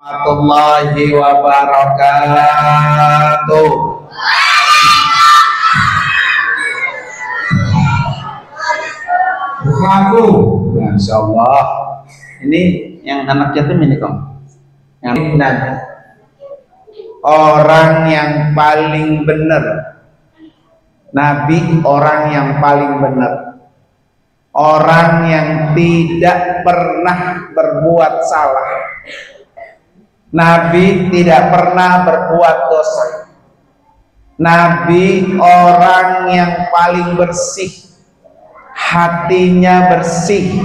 Warahmatullahi wabarakatuh. Aku, Masya Allah. Ini yang anak yatim ini kok. Yang Nabi, orang yang paling benar. Nabi orang yang paling benar. Orang yang tidak pernah berbuat salah. Nabi tidak pernah berbuat dosa. Nabi orang yang paling bersih, hatinya bersih,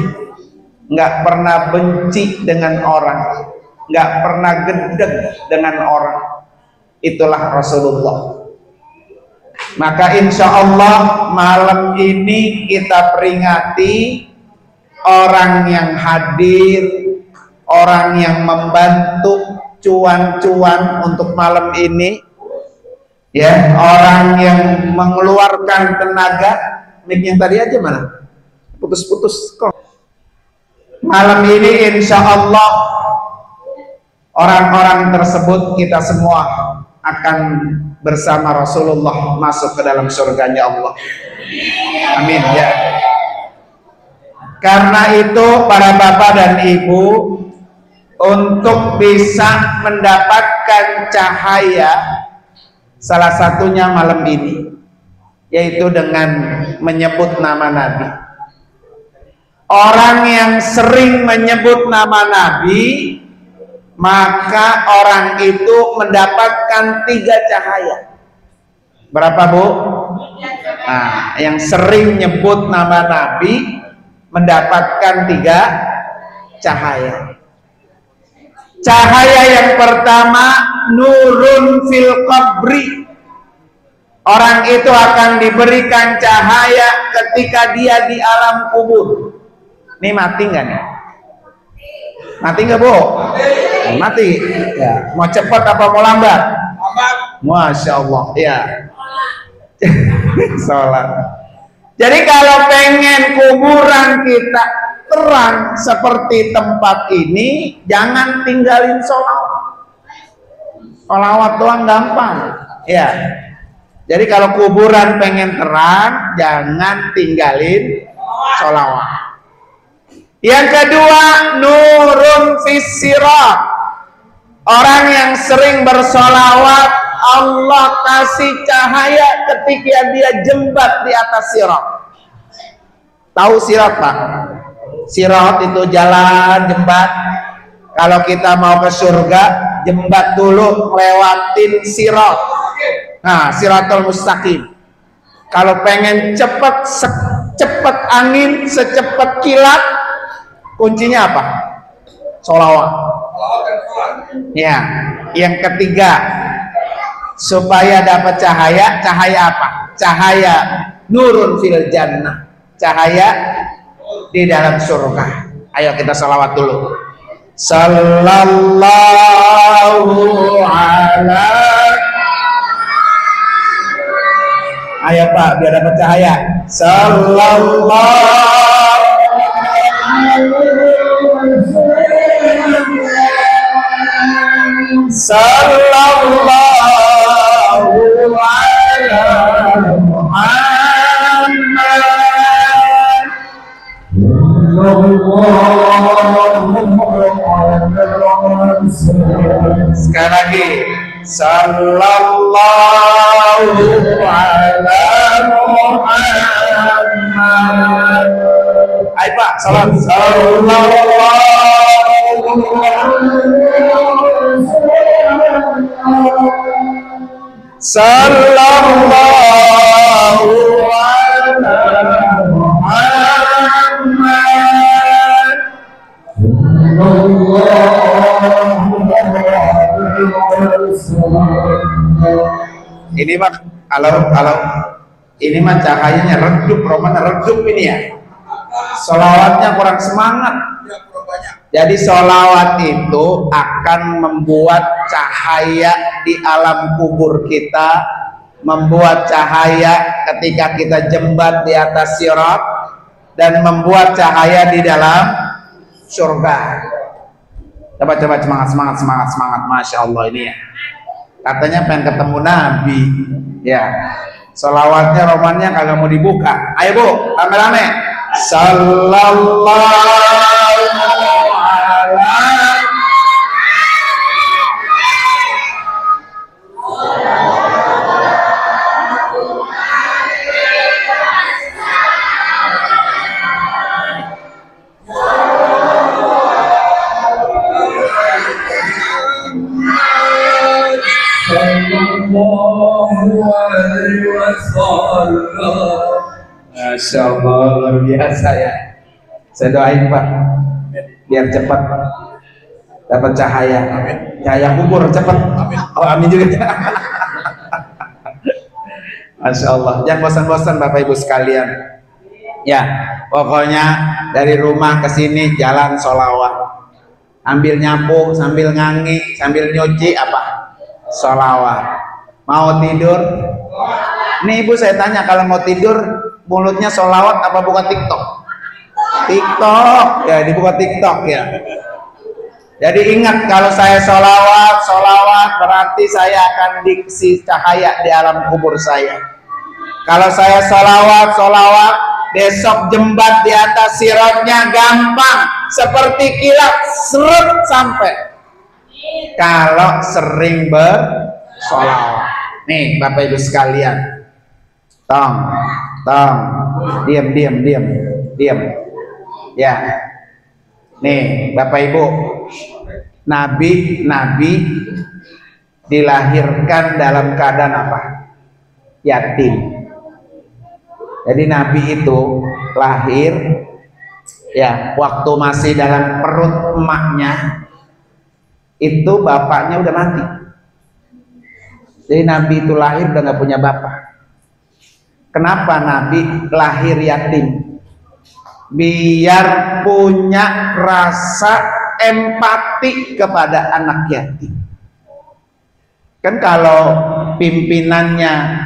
nggak pernah benci dengan orang, nggak pernah gedeg dengan orang. Itulah Rasulullah. Maka insya Allah malam ini kita peringati orang yang hadir, orang yang membantu cuan-cuan untuk malam ini, ya, orang yang mengeluarkan tenaga. Mic yang tadi aja mana? Putus-putus kok. Malam ini insya Allah orang-orang tersebut kita semua akan bersama Rasulullah masuk ke dalam surganya Allah. Amin ya. Karena itu para bapak dan ibu, untuk bisa mendapatkan cahaya, salah satunya malam ini, yaitu dengan menyebut nama Nabi. Orang yang sering menyebut nama Nabi, maka orang itu mendapatkan 3 cahaya. Berapa, Bu? Nah, yang sering nyebut nama Nabi mendapatkan 3 cahaya. Cahaya yang pertama, nurun fil qabri. Orang itu akan diberikan cahaya ketika dia di alam kubur. Ini mati nggak nih? Mati nggak, Bu? Mati. Ya. Mau cepat apa mau lambat? Masya Allah. Ya. Sholat. Jadi kalau pengen kuburan kita terang seperti tempat ini, jangan tinggalin sholawat. Sholawat doang gampang, ya. Jadi kalau kuburan pengen terang, jangan tinggalin sholawat. Yang kedua, nurun fis sirat. Orang yang sering bersolawat, Allah kasih cahaya ketika dia jembat di atas sirat. Tahu sirat, Pak? Sirat itu jalan, jembat. Kalau kita mau ke surga, jembat dulu, lewatin sirat. Nah, siratul mustaqim. Kalau pengen cepet angin, secepat kilat, kuncinya apa? Sholawat. Ya. Yang ketiga, supaya dapat cahaya, cahaya apa? Cahaya nurun fil jannah. Cahaya di dalam surga. Ayo kita salawat dulu. Sallallahu ala. Ayo Pak, biar dapat cahaya. Sallallahu. Sallallahu ala Muhammad. Sekali lagi, sallallahu ala Muhammad. Ayo Pak, salam. Sallallahu ala Muhammad. Ini mah kalau ini mah cahayanya redup, romana redup ini ya. Sholawatnya kurang semangat. Jadi sholawat itu akan membuat cahaya di alam kubur kita, membuat cahaya ketika kita jembat di atas sirat, dan membuat cahaya di dalam surga. Coba semangat, Masya Allah ini ya. Katanya pengen ketemu Nabi, ya. Solawatnya romannya kagak mau dibuka. Ayo Bu, rame-rame. Sallallahu alaihi. Masya Allah, luar biasa ya. Saya doain Pak, biar cepat dapat cahaya, cahaya kubur cepat. Oh, amin juga. Masya Allah, jangan bosan-bosan Bapak Ibu sekalian. Ya, pokoknya dari rumah ke sini jalan sholawat, ambil nyapu sambil ngangi sambil nyuci apa? Sholawat. Mau tidur? Nih Ibu saya tanya, kalau mau tidur mulutnya sholawat apa buka TikTok? TikTok ya, dibuka TikTok ya. Jadi ingat, kalau saya sholawat berarti saya akan dikasih cahaya di alam kubur saya. Kalau saya sholawat besok jembat di atas siratnya gampang seperti kilat seret sampai. Kalau sering bersolawat. Nih Bapak Ibu sekalian, tong, diam. Ya, nih Bapak Ibu, Nabi dilahirkan dalam keadaan apa? Yatim. Jadi Nabi itu lahir, ya, waktu masih dalam perut emaknya, itu bapaknya udah mati. Jadi Nabi itu lahir udah nggak punya bapak. Kenapa Nabi lahir yatim? Biar punya rasa empati kepada anak yatim. Kan kalau pimpinannya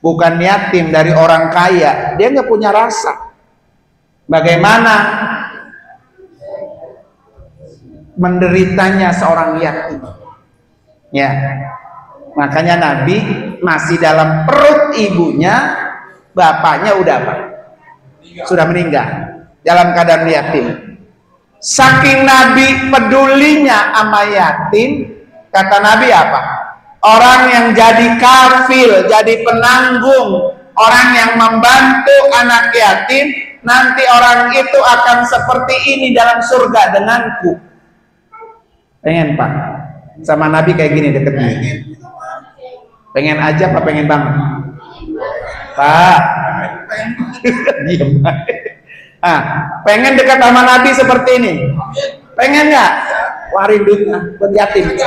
bukan yatim dari orang kaya, dia nggak punya rasa. Bagaimana menderitanya seorang yatim? Ya. Makanya Nabi masih dalam perut ibunya, bapaknya udah apa? Sudah meninggal dalam keadaan yatim. Saking Nabi pedulinya sama yatim, kata Nabi apa? Orang yang jadi kafil, jadi penanggung, orang yang membantu anak yatim, nanti orang itu akan seperti ini dalam surga denganku. Pengen Pak sama Nabi kayak gini deketnya? Pengen aja apa pengen banget? Pak, diam. Pengen dekat sama Nabi seperti ini? Pengen nggak? Wah, rindunya buat yatim.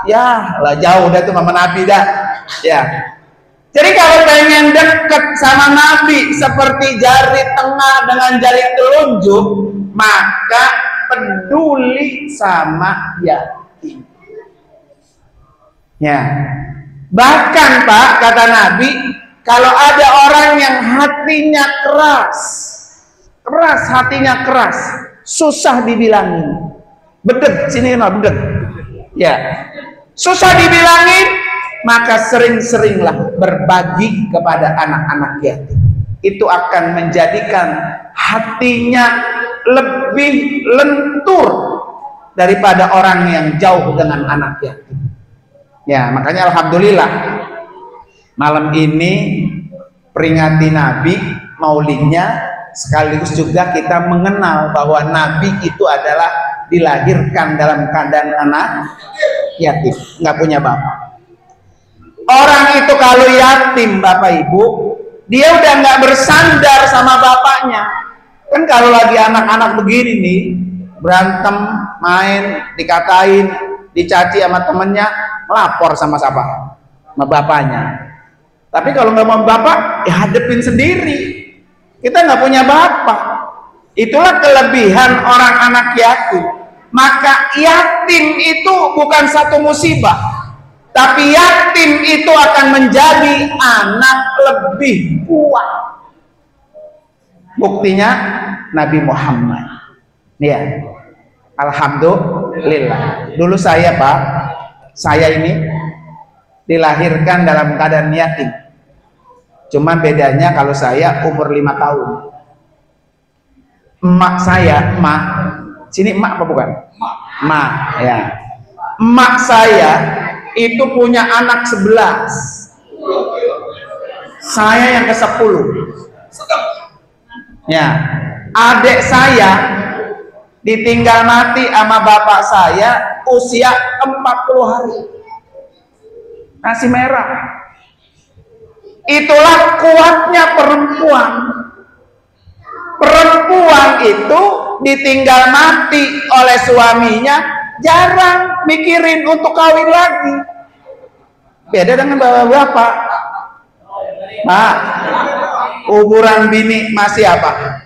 Ya, lah jauh dah tuh sama Nabi dah. Ya. Jadi kalau pengen dekat sama Nabi seperti jari tengah dengan jari telunjuk, maka peduli sama yatim. Ya. Bahkan Pak, kata Nabi, kalau ada orang yang hatinya keras, susah dibilangin. Bedeg, sini no, bedeg. Ya, susah dibilangin, maka sering-seringlah berbagi kepada anak-anak yatim. Itu akan menjadikan hatinya lebih lentur daripada orang yang jauh dengan anak yatim. Ya, makanya alhamdulillah malam ini peringati Nabi Maulidnya, sekaligus juga kita mengenal bahwa Nabi itu adalah dilahirkan dalam keadaan anak yatim, nggak punya bapak. Orang itu kalau yatim Bapak Ibu, dia udah nggak bersandar sama bapaknya. Kan kalau lagi anak-anak begini nih, berantem, main, dikatain, dicaci sama temennya, melapor sama siapa? Sama bapaknya. Tapi kalau nggak mau bapak, ya hadepin sendiri. Kita nggak punya bapak. Itulah kelebihan orang anak yatim. Maka yatim itu bukan satu musibah, tapi yatim itu akan menjadi anak lebih kuat. Buktinya Nabi Muhammad. Ya. Alhamdulillah. Dulu saya Pak, saya ini dilahirkan dalam keadaan yatim. Cuma bedanya kalau saya umur 5 tahun. Emak saya, sini emak apa bukan? Emak, ya. Emak saya itu punya anak 11. Saya yang ke-10. Ya. Adik saya ditinggal mati sama bapak saya usia 40 hari. Nasi merah. Itulah kuatnya perempuan. Perempuan itu ditinggal mati oleh suaminya, jarang mikirin untuk kawin lagi. Beda dengan bapak-bapak. Pak, kuburan bini masih apa?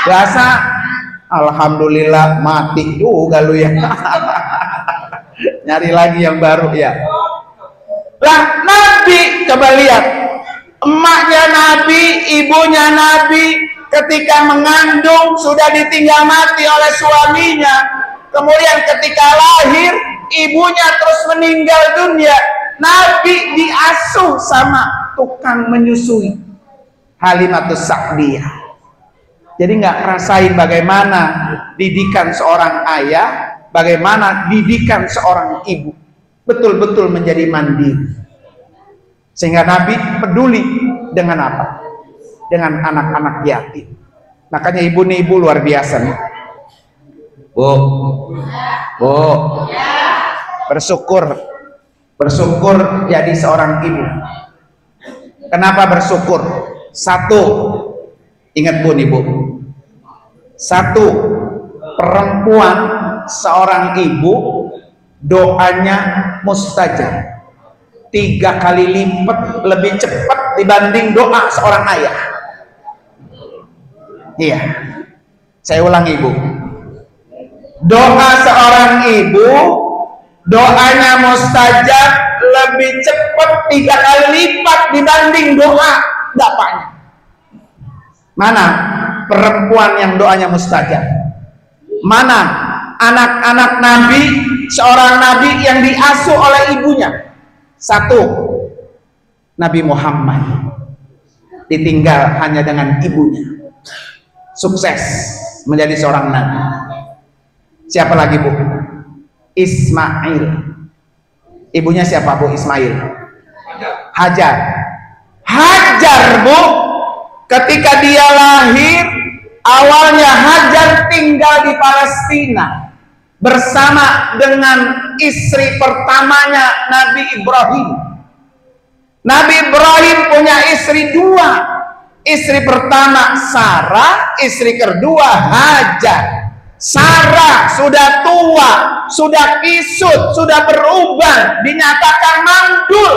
Biasa. Alhamdulillah mati juga lu ya. Nyari lagi yang baru ya. Lah Nabi, coba lihat, emaknya Nabi, ibunya Nabi ketika mengandung sudah ditinggal mati oleh suaminya. Kemudian ketika lahir ibunya terus meninggal dunia. Nabi diasuh sama tukang menyusui, Halimatus Sa'diyah. Jadi nggak ngerasain bagaimana didikan seorang ayah, bagaimana didikan seorang ibu, betul-betul menjadi mandiri. Sehingga Nabi peduli dengan apa? Dengan anak-anak yatim. Makanya ibu luar biasa nih. Bu, bersyukur jadi seorang ibu. Kenapa bersyukur? Satu, ingat Bu nih Bu. Satu, perempuan seorang ibu doanya mustajab. 3 kali lipat lebih cepat dibanding doa seorang ayah. Iya, saya ulangi Bu. Doa seorang ibu, doanya mustajab lebih cepat 3 kali lipat dibanding doa bapaknya. Mana perempuan yang doanya mustajab? Mana anak-anak Nabi, seorang Nabi yang diasuh oleh ibunya? Satu, Nabi Muhammad ditinggal hanya dengan ibunya, sukses menjadi seorang Nabi. Siapa lagi Bu? Ismail. Ibunya siapa Bu? Ismail. Hajar. Hajar Bu, ketika dia lahir, awalnya Hajar tinggal di Palestina bersama dengan istri pertamanya Nabi Ibrahim. Nabi Ibrahim punya istri 2. Istri pertama Sarah, istri kedua Hajar. Sarah sudah tua, sudah kisut, sudah berubah, dinyatakan mandul,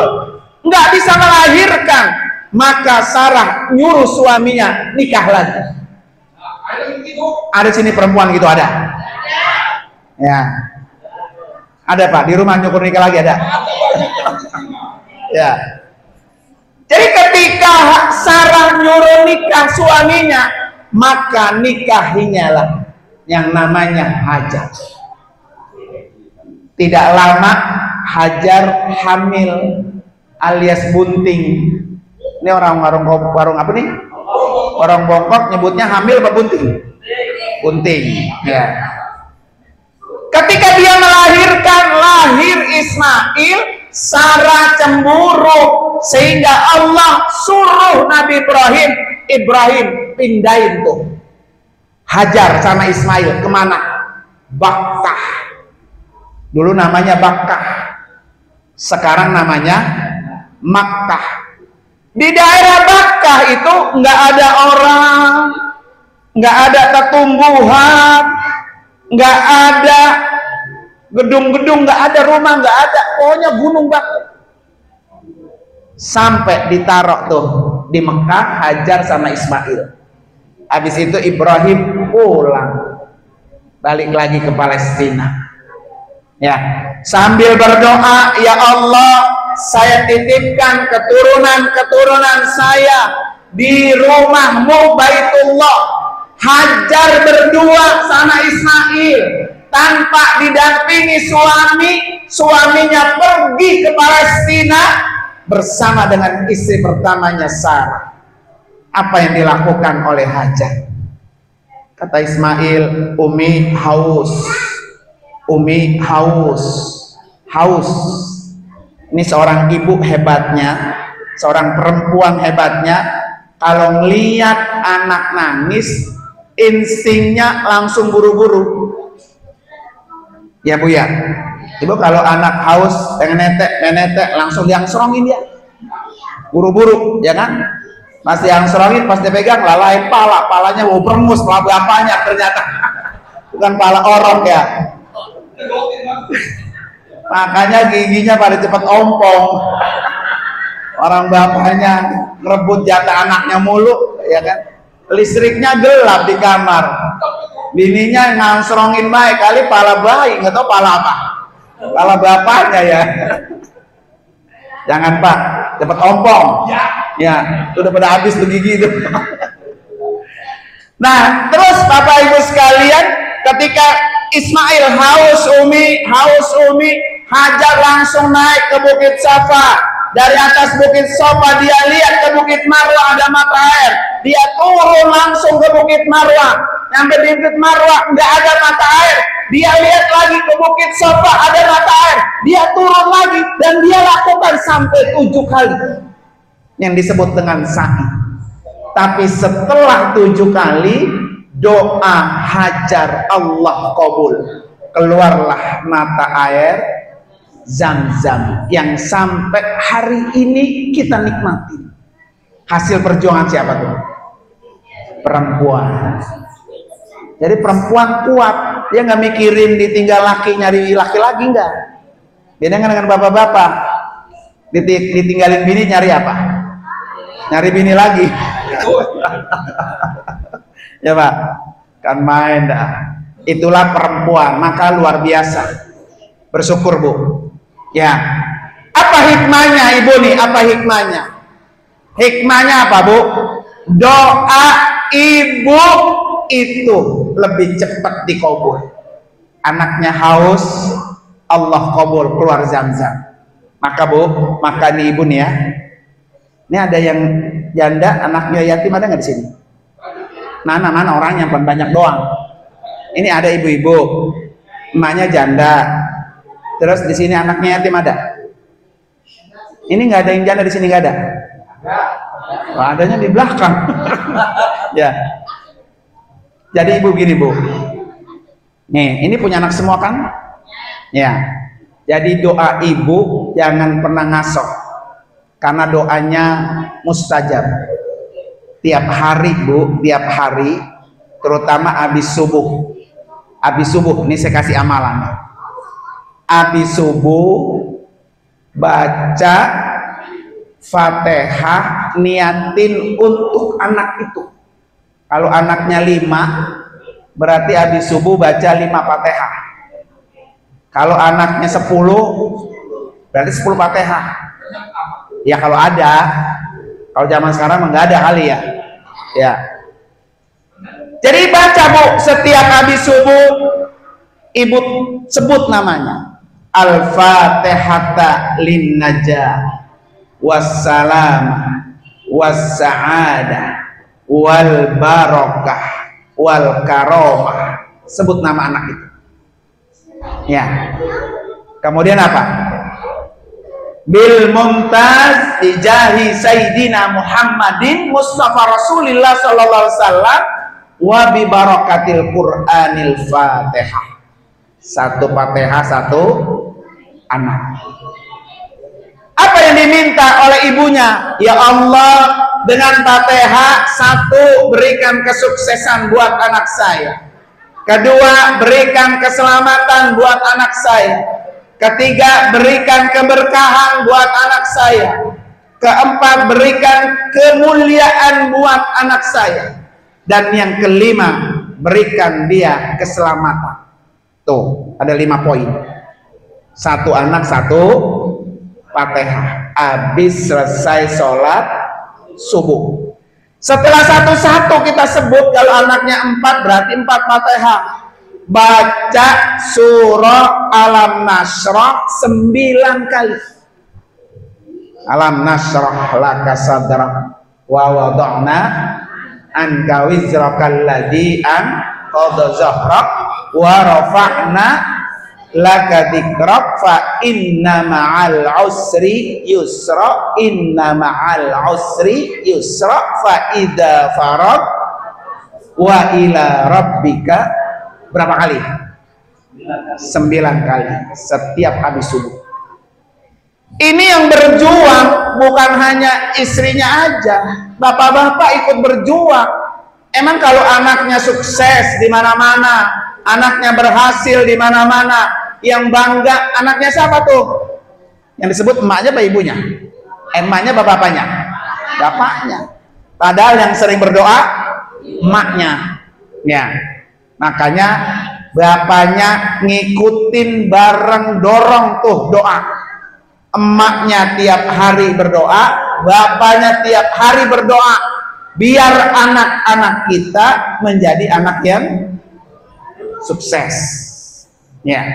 nggak bisa melahirkan. Maka Sarah nyuruh suaminya nikah lagi. Ada sini perempuan gitu ada? Ya, ada Pak di rumah nyukur nikah lagi ada? Ya. Jadi ketika Sarah nyuruh nikah suaminya, maka nikahinya lah yang namanya Hajar. Tidak lama Hajar hamil alias bunting. Ini orang warung apa nih? Orang bongkok nyebutnya hamil apa bunting? Bunting. Ya. Ketika dia melahirkan, lahir Ismail, Sarah cemburu sehingga Allah suruh Nabi Ibrahim pindahin tuh Hajar sama Ismail kemana? Bakkah. Dulu namanya Bakkah, sekarang namanya Makkah. Di daerah Bakkah itu nggak ada orang, nggak ada tumbuhan, nggak ada gedung-gedung, nggak ada rumah, nggak ada, pokoknya gunung batu. Sampai ditaruh tuh di Mekah Hajar sama Ismail. Habis itu Ibrahim pulang, balik lagi ke Palestina. Ya, sambil berdoa, ya Allah, saya titipkan keturunan saya di rumahmu Baitullah. Hajar berdua sama Ismail, tanpa didampingi suami, suaminya pergi ke Palestina bersama dengan istri pertamanya Sarah. Apa yang dilakukan oleh Hajar? Kata Ismail, Umi haus. Umi haus. Haus. Ini seorang ibu hebatnya, seorang perempuan hebatnya, kalau melihat anak nangis, instingnya langsung buru-buru. Ya Bu ya. Ibu kalau anak haus, pengen netek, langsung diangserongin dia. Buru-buru, ya kan? Pas diangserongin, pas dipegang, lalain palanya mau berengus, pala bapaknya ternyata. Bukan pala orang ya. Makanya giginya pada cepat ompong. Orang bapaknya ngerebut jatah anaknya mulu, ya kan? Listriknya gelap di kamar. Bininya ngangsrongin baik kali pala bayi, nggak tahu pala apa. Pala bapaknya ya. Jangan Pak, cepat ompong. Ya, udah pada habis tuh gigi itu. Nah, terus Bapak Ibu sekalian, ketika Ismail haus Umi, Hajar langsung naik ke Bukit Safa. Dari atas Bukit Safa dia lihat ke Bukit Marwah ada mata air. Dia turun langsung ke Bukit Marwah. Sampai di Bukit Marwah nggak ada mata air. Dia lihat lagi ke Bukit Safa ada mata air. Dia turun lagi dan dia lakukan sampai 7 kali. Yang disebut dengan sa'i. Tapi setelah 7 kali doa Hajar Allah kabul. Keluarlah mata air Zam-zam yang sampai hari ini kita nikmati. Hasil perjuangan siapa tuh? Perempuan. Jadi perempuan kuat, dia nggak mikirin ditinggal laki nyari laki lagi nggak. Beda dengan bapak-bapak, ditinggalin bini nyari apa? Nyari bini lagi. Ya Pak, kan main dah. Itulah perempuan, maka luar biasa. Bersyukur Bu. Ya, apa hikmahnya Ibu nih? Apa hikmahnya? Hikmahnya apa Bu? Doa ibu itu lebih cepat dikabul. Anaknya haus, Allah kabul keluar Zam-zam. Maka Bu, makan ibu nih ya. Ini ada yang janda, anaknya yatim, ada nggak di sini? Mana orangnya banyak doang. Ini ada ibu-ibu, emaknya janda. Terus di sini anaknya yatim ada? Ini nggak ada yang janda di sini, nggak ada? Wah, adanya di belakang. Ya. Jadi ibu gini Bu. Nih, ini punya anak semua kan? Ya. Jadi doa ibu jangan pernah ngaso, karena doanya mustajab. Tiap hari Bu, tiap hari, terutama habis subuh. Habis subuh, ini saya kasih amalan. Habis subuh baca Fatihah, niatin untuk anak itu. Kalau anaknya 5, berarti habis subuh baca 5 Fatihah. Kalau anaknya 10, berarti 10 Fatihah. Ya kalau ada, kalau zaman sekarang nggak ada kali ya. Ya. Jadi baca Bu, setiap habis subuh ibu sebut namanya. Al-Fatihata lin-najah wassalam wassa'adah wal barakah wal karomah. Sebut nama anak itu. Ya. Kemudian apa? Bil mumtaz ijahi Sayyidina Muhammadin Mustafa Rasulillah sallallahu alaihi wasallam wa bi barakatil Qur'anil Fatihah. Satu Fatihah, satu anak. Apa yang diminta oleh ibunya? Ya Allah, dengan Fatihah, 1, berikan kesuksesan buat anak saya. Kedua, berikan keselamatan buat anak saya. Ketiga, berikan keberkahan buat anak saya. Keempat, berikan kemuliaan buat anak saya. Dan yang kelima, berikan dia keselamatan. Tuh, ada 5 poin. 1 anak, 1 Fatihah. Habis selesai sholat subuh. Setelah satu-satu kita sebut, kalau anaknya 4 berarti 4 Fatihah. baca surah Alam Nashrah 9 kali. Alam nashrah laka sadrak wa wada'na anka wizrakal ladzi anqadha zahrak wa rafa'na laka dzikrak fa inna ma'al usri yusra inna ma'al usri yusra fa idza farag wa ila rabbika berapa kali? 9 kali setiap habis subuh. Ini yang berjuang bukan hanya istrinya aja, bapak-bapak ikut berjuang. Emang kalau anaknya sukses di mana-mana, anaknya berhasil di mana-mana, yang bangga anaknya siapa tuh? Yang disebut emaknya apa ibunya? Emaknya apa bapaknya? Bapaknya. Padahal yang sering berdoa emaknya. Ya. Makanya bapaknya ngikutin bareng dorong tuh doa. Emaknya tiap hari berdoa, bapaknya tiap hari berdoa, biar anak-anak kita menjadi anak yang sukses, ya,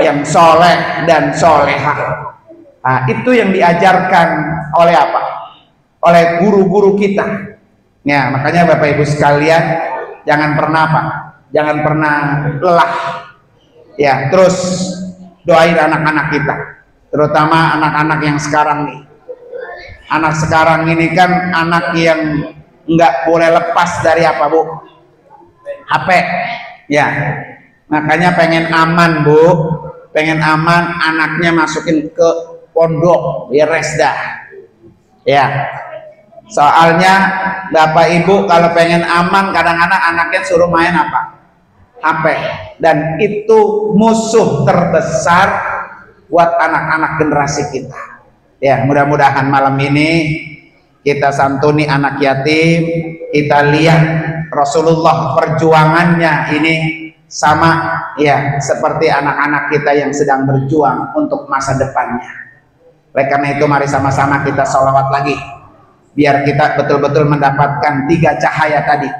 yang soleh dan soleha. Nah, itu yang diajarkan oleh apa? Oleh guru-guru kita. Ya, makanya Bapak Ibu sekalian, jangan pernah apa? Jangan pernah lelah. Ya, terus doain anak-anak kita. Terutama anak-anak yang sekarang nih. Anak sekarang ini kan anak yang nggak boleh lepas dari apa, Bu? HP. Ya. Makanya pengen aman, Bu. Pengen aman, anaknya masukin ke pondok, beres dah. Ya. Soalnya Bapak Ibu kalau pengen aman, kadang-kadang anaknya suruh main apa? HP. Dan itu musuh terbesar buat anak-anak generasi kita. Ya, mudah-mudahan malam ini kita santuni anak yatim, kita lihat Rasulullah perjuangannya ini sama ya seperti anak-anak kita yang sedang berjuang untuk masa depannya. Oleh karena itu mari sama-sama kita sholawat lagi biar kita betul-betul mendapatkan 3 cahaya tadi.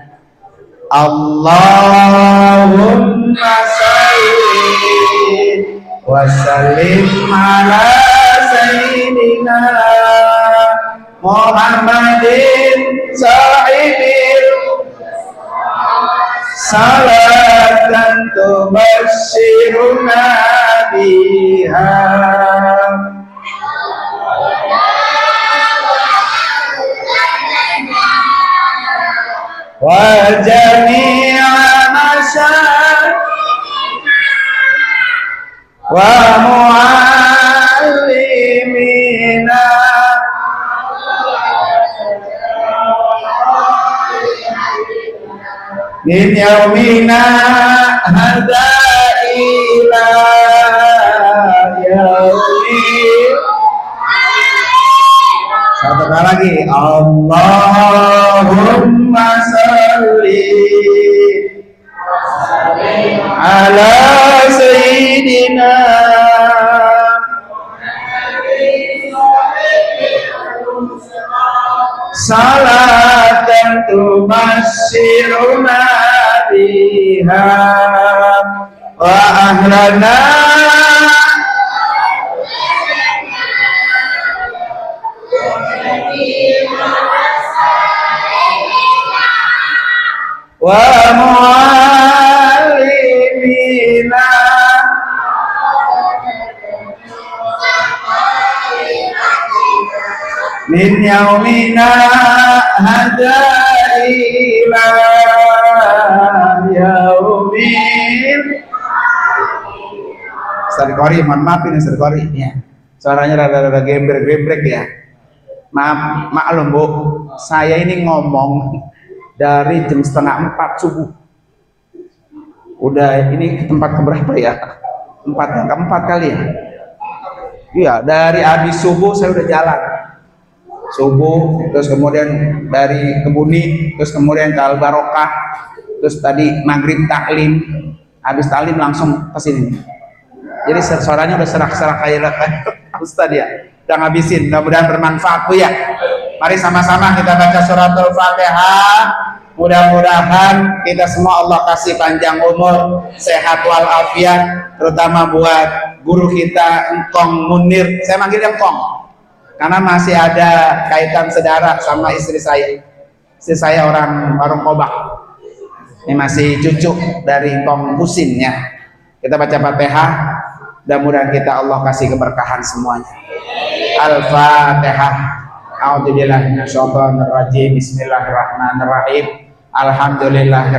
Allahumma sholli wa sallim ala sayyidina Muhammadin sahibil salatan tubasyiruna biha wa jami'a masyarakat wa muallimina min yaumina hadza ila yaumil. Satu kali lagi, Allahumma sholli ala sayyidina salatan tubasyiruna biha wa ahlana wa muallimina min yaumina hadza ila yaumil. Sarkori, mohon maaf ini Sarkori ya. Suaranya rada-rada gembrek-gembrek ya. Maaf, maklum Bu, saya ini ngomong dari jam 3:30 subuh. Udah ini tempat keberapa ya? Yang keempat kali ya? Iya, dari habis subuh saya udah jalan. Subuh, terus kemudian dari Kebuni, terus kemudian ke Al Barokah, terus tadi maghrib taklim, habis taklim langsung ke sini. Jadi suaranya udah serak-serak kayak Ustadz ya. Udah ngabisin, mudah-mudahan bermanfaat Bu ya. Mari sama-sama kita baca suratul Fatihah. Mudah-mudahan kita semua Allah kasih panjang umur, sehat walafiat, terutama buat guru kita Engkong Munir. Saya manggilnya Engkong karena masih ada kaitan sedara sama istri saya. Istri saya orang warung kobak. Ini masih cucu dari Engkong Husin ya. Kita baca Fatihah, mudah-mudahan kita Allah kasih keberkahan semuanya. Al-Fatihah. A'udzubillahi minasyaitonir rajim. Bismillahirrahmanirrahim. Alhamdulillah.